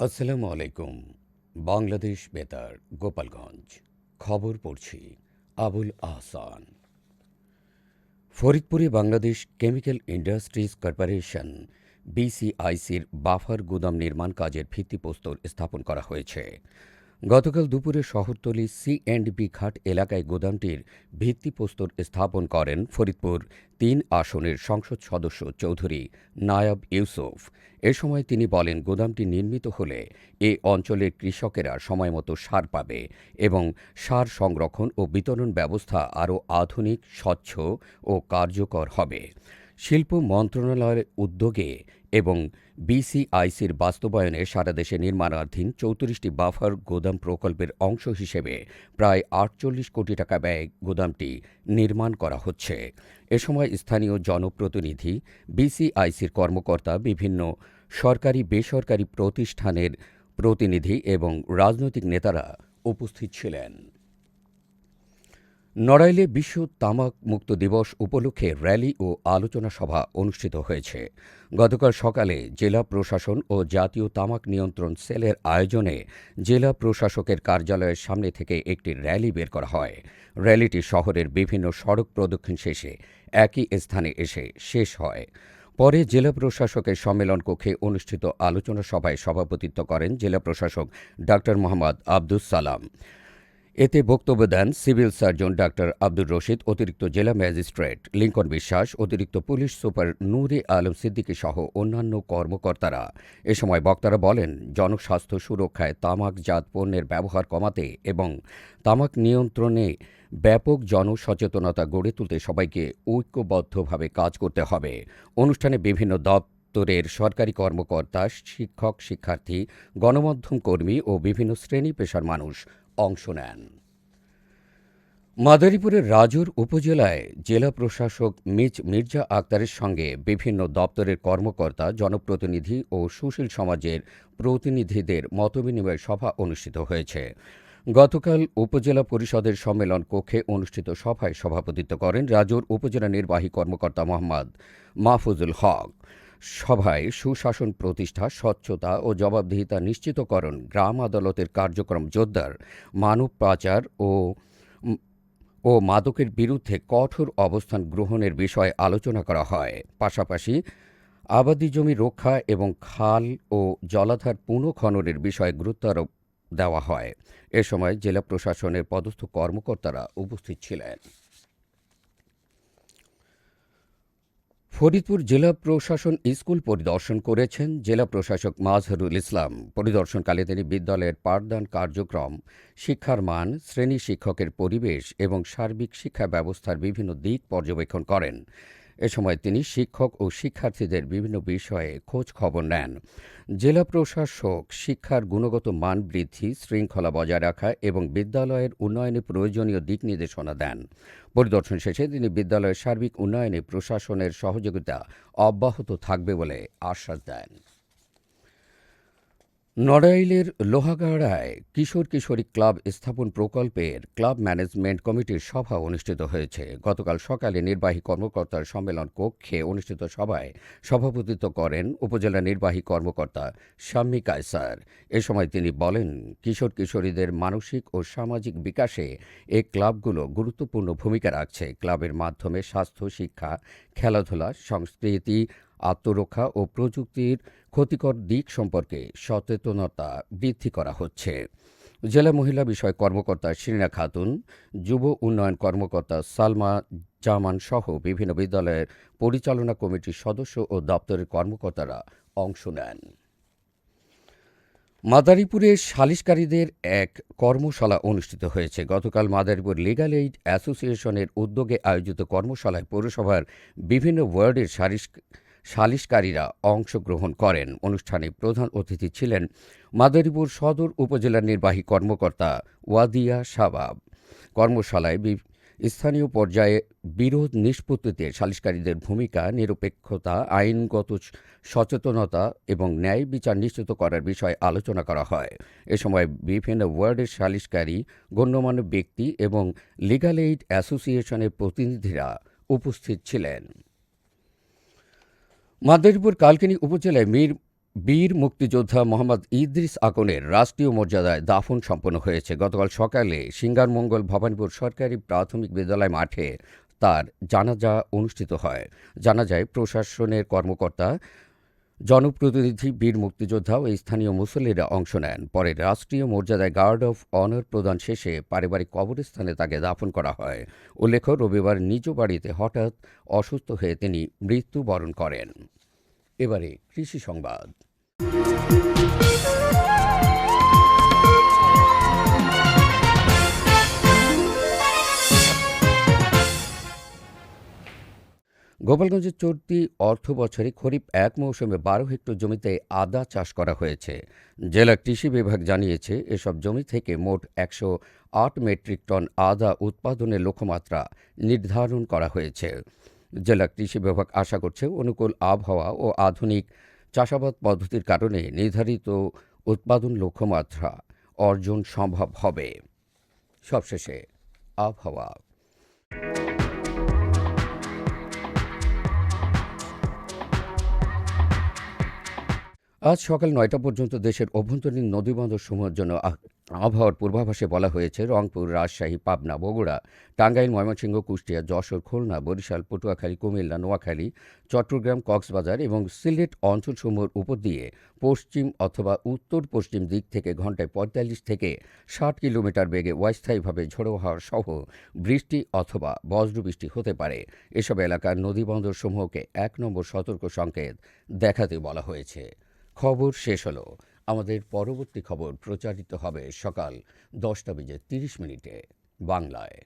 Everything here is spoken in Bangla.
আসসালামু আলাইকুম। বাংলাদেশ বেতার, গোপালগঞ্জ। খবর পড়ছি আবুল আহসান। ফরিদপুরে বাংলাদেশ কেমিক্যাল ইন্ডাস্ট্রিজ কর্পোরেশন বিসিআইসির বাফার গুদাম নির্মাণ কাজের ভিত্তিপ্রস্তর স্থাপন করা হয়েছে। গতকাল দুপুরে শহরতলি সি&বি ঘাট এলাকায় গুদামটির ভিত্তিপ্রস্তর স্থাপন করেন ফরিদপুর ৩ আসনের সংসদ সদস্য চৌধুরী নায়াব ইউসুফ। এ সময় তিনি বলেন, গুদামটি নির্মিত হলে এ অঞ্চলের কৃষকেরা সময়মতো সার পাবে এবং সার সংরক্ষণ ও বিতরণ ব্যবস্থা আরও আধুনিক, স্বচ্ছ ও কার্যকর হবে। শিল্প মন্ত্রণালয়ের উদ্যোগে এবং বিসিআইসির বাস্তবায়নে সারা দেশে নির্মাণাধীন ৩৪টি বাফার গুদাম প্রকল্পের অংশ হিসেবে প্রায় ৪৮ কোটি টাকা ব্যয়ে গুদামটি নির্মাণ করা হচ্ছে। এ সময় স্থানীয় জনপ্রতিনিধি, বিসিআইসির কর্মকর্তা, বিভিন্ন সরকারি বেসরকারি প্রতিষ্ঠানের প্রতিনিধি এবং রাজনৈতিক নেতারা উপস্থিত ছিলেন। নড়াইলে বিশ্ব তামাক মুক্ত দিবস উপলক্ষে র্যালি ও আলোচনা সভা অনুষ্ঠিত হয়েছে। গতকাল সকালে জেলা প্রশাসন ও জাতীয় তামাক নিয়ন্ত্রণ সেলের আয়োজনে জেলা প্রশাসকের কার্যালয়ের সামনে থেকে একটি র্যালি বের করা হয়। র্যালিটি শহরের বিভিন্ন সড়ক প্রদক্ষিণ শেষে একই স্থানে এসে শেষ হয়। পরে জেলা প্রশাসকের সম্মেলন কক্ষে অনুষ্ঠিত আলোচনা সভায় সভাপতিত্ব করেন জেলা প্রশাসক ডাক্তার মোহাম্মদ আব্দুস সালাম। এতে বক্তব্য দেন civil surgeon doctor Abdur Rashid, অতিরিক্ত জেলা ম্যাজিস্ট্রেট লিংকন বিশ্বাস, অতিরিক্ত পুলিশ সুপার নূরে আলম সিদ্দিকী সহ অন্যান্য কর্মকর্তারা। এ সময় বক্তারা বলেন, জনস্বাস্থ্য সুরক্ষায় তামাকজাত পণ্যের ব্যবহার কমাতে এবং তামাক নিয়ন্ত্রণে ব্যাপক জনসচেতনতা গড়ে তুলতে সবাইকে ঐক্যবদ্ধভাবে কাজ করতে হবে। অনুষ্ঠানে বিভিন্ন দপ্তরের সরকারি কর্মকর্তা, শিক্ষক, শিক্ষার্থী, গণমাধ্যম কর্মী ও বিভিন্ন শ্রেণী পেশার মানুষ অংশ নেন। মাদারীপুরের রাজুর উপজেলায় জেলা প্রশাসক মির্জা আক্তারের সঙ্গে বিভিন্ন দপ্তরের কর্মকর্তা, জনপ্রতিনিধি ও সুশীল সমাজের প্রতিনিধিদের মতবিনিময় সভা অনুষ্ঠিত হয়েছে। গতকাল উপজেলা পরিষদের সম্মেলন কক্ষে অনুষ্ঠিত সভায় সভাপতিত্ব করেন রাজুর উপজেলা নির্বাহী কর্মকর্তা মোহাম্মদ মাহফুজুল হক। সভায় সুশাসন প্রতিষ্ঠা, স্বচ্ছতা ও জবাবদিহিতা নিশ্চিতকরণ, গ্রাম আদালতের কার্যক্রম জোরদার, মানব পাচার ও মাদকের বিরুদ্ধে কঠোর অবস্থান গ্রহণের বিষয়ে আলোচনা করা হয়। পাশাপাশি আবাদি জমি রক্ষা এবং খাল ও জলাধার পুনঃখননের বিষয়ে গুরুত্বারোপ দেওয়া হয়। এ সময় জেলা প্রশাসনের পদস্থ কর্মকর্তারা উপস্থিত ছিলেন। ফরিদপুর জেলা প্রশাসন স্কুল পরিদর্শন করেছেন জেলা প্রশাসক মাজহারুল ইসলাম। পরিদর্শনকালে তিনি বিদ্যালয়ের পাঠদান কার্যক্রম, শিক্ষার মান, শ্রেণী শিক্ষকের পরিবেশ এবং সার্বিক শিক্ষা ব্যবস্থার বিভিন্ন দিক পর্যবেক্ষণ করেন। এ সময় তিনি শিক্ষক ও শিক্ষার্থীদের বিভিন্ন বিষয়ে খোঁজ খবর নেন। জেলা প্রশাসক শিক্ষার গুণগত মান বৃদ্ধি, শৃঙ্খলা বজায় রাখা এবং বিদ্যালয়ের উন্নয়নে প্রয়োজনীয় দিক নির্দেশনা দেন। পরিদর্শন শেষে তিনি বিদ্যালয়ের সার্বিক উন্নয়নে প্রশাসনের সহযোগিতা অব্যাহত থাকবে বলে আশ্বাস দেন। নড়াইলের লোহাগাড়ায় কিশোর কিশোরী ক্লাব স্থাপন প্রকল্পের ক্লাব ম্যানেজমেন্ট কমিটির সভা অনুষ্ঠিত হয়েছে। গতকাল সকালে নির্বাহী কর্মকর্তার সম্মেলন কক্ষে অনুষ্ঠিত সভায় সভাপতিত্ব করেন উপজেলা নির্বাহী কর্মকর্তা শাম্মী কায়সার। এ সময় তিনি বলেন, কিশোর কিশোরীদের মানসিক ও সামাজিক বিকাশে এই ক্লাবগুলো গুরুত্বপূর্ণ ভূমিকা রাখছে। ক্লাবের মাধ্যমে স্বাস্থ্য, শিক্ষা, খেলাধুলা, সংস্কৃতি, আত্মরক্ষা ও প্রযুক্তির ক্ষতিকর দিক সম্পর্কে সচেতনতা বৃদ্ধি করা হচ্ছে। জেলা মহিলা বিষয় কর্মকর্তা শিরিনা খাতুন, যুব উন্নয়ন কর্মকর্তা সালমা জামান সহ বিভিন্ন বিদ্যালয়ের পরিচালনা কমিটির সদস্য ও দপ্তরের কর্মকর্তারা অংশ নেন। মাদারীপুরে সালিসকারীদের এক কর্মশালা অনুষ্ঠিত হয়েছে। গতকাল মাদারীপুর লিগ্যাল এইড অ্যাসোসিয়েশনের উদ্যোগে আয়োজিত কর্মশালায় পৌরসভার বিভিন্ন ওয়ার্ডের সালিসকারীরা অংশগ্রহণ করেন। অনুষ্ঠানে প্রধান অতিথি ছিলেন মাদারীপুর সদর উপজেলার নির্বাহী কর্মকর্তা ওয়াদিয়া শাবাব। কর্মশালায় স্থানীয় পর্যায়ে বিরোধ নিষ্পত্তিতে সালিসকারীদের ভূমিকা, নিরপেক্ষতা, আইনগত সচেতনতা এবং ন্যায় বিচার নিশ্চিত করার বিষয়ে আলোচনা করা হয়। এ সময় বিভিন্ন ওয়ার্ডের সালিসকারী, গণ্যমান্য ব্যক্তি এবং লিগ্যাল এইড অ্যাসোসিয়েশনের প্রতিনিধিরা উপস্থিত ছিলেন। মাদারীপুর কালকিনি উপজেলায় মীর বীর মুক্তিযোদ্ধা মোহাম্মদ ইদ্রিস আকনের রাষ্ট্রীয় মর্যাদায় দাফন সম্পন্ন হয়েছে। গতকাল সকালে সিঙ্গারমঙ্গল ভবানীপুর সরকারি প্রাথমিক বিদ্যালয় মাঠে তার জানাজা অনুষ্ঠিত হয়। জানাজায় প্রশাসনের কর্মকর্তা, জনপ্রতিনিধি, বীর মুক্তিযোদ্ধা ও স্থানীয় মুসল্লিরা অংশ নেন। পরে রাষ্ট্রীয় মর্যাদায় গার্ড অফ অনার প্রদান শেষে পারিবারিক কবরস্থানে তাকে দাফন করা হয়। উল্লেখ্য, রবিবার নিজ বাড়িতে হঠাৎ অসুস্থ হয়ে তিনি মৃত্যুবরণ করেন। এবারে কৃষি সংবাদ। গোপালগঞ্জের চলতি অর্থবছরে খরিফ এক মৌসুমে ১২ হেক্টর জমিতে আদা চাষ করা হয়েছে। জেলা কৃষি বিভাগ জানিয়েছে, এসব জমি থেকে মোট ১০৮ মেট্রিক টন আদা উৎপাদনের লক্ষ্যমাত্রা নির্ধারণ করা হয়েছে। জেলা কৃষি বিভাগ আশা করছে, অনুকূল আবহাওয়া ও আধুনিক চাষাবাদ পদ্ধতির কারণে নির্ধারিত উৎপাদন লক্ষ্যমাত্রা অর্জন সম্ভব হবে। সবশেষে আবহাওয়া। আজ সকাল ৯টা পর্যন্ত দেশের অভ্যন্তরীণ নদীবন্দরসমূহের জন্য আবহাওয়ার পূর্বাভাসে বলা হয়েছে, রংপুর, রাজশাহী, পাবনা, বগুড়া, টাঙ্গাইল, ময়মনসিংহ, কুষ্টিয়া, যশোর, খুলনা, বরিশাল, পটুয়াখালী, কুমিল্লা, নোয়াখালী, চট্টগ্রাম, কক্সবাজার এবং সিলেট অঞ্চলসমূহের উপর দিয়ে পশ্চিম অথবা উত্তর পশ্চিম দিক থেকে ঘন্টায় ৪৫ থেকে ৬০ কিলোমিটার বেগে অস্থায়ীভাবে ঝোড়ো হাওয়া সহ বৃষ্টি অথবা বজ্রবৃষ্টি হতে পারে। এসব এলাকার নদীবন্দরসমূহকে ১ নম্বর সতর্ক সংকেত দেখাতে বলা হয়েছে। খবর শেষ হলো। আমাদের পরবর্তী খবর প্রচারিত হবে সকাল ১০টা বেজে ৩০ মিনিটে বাংলায়।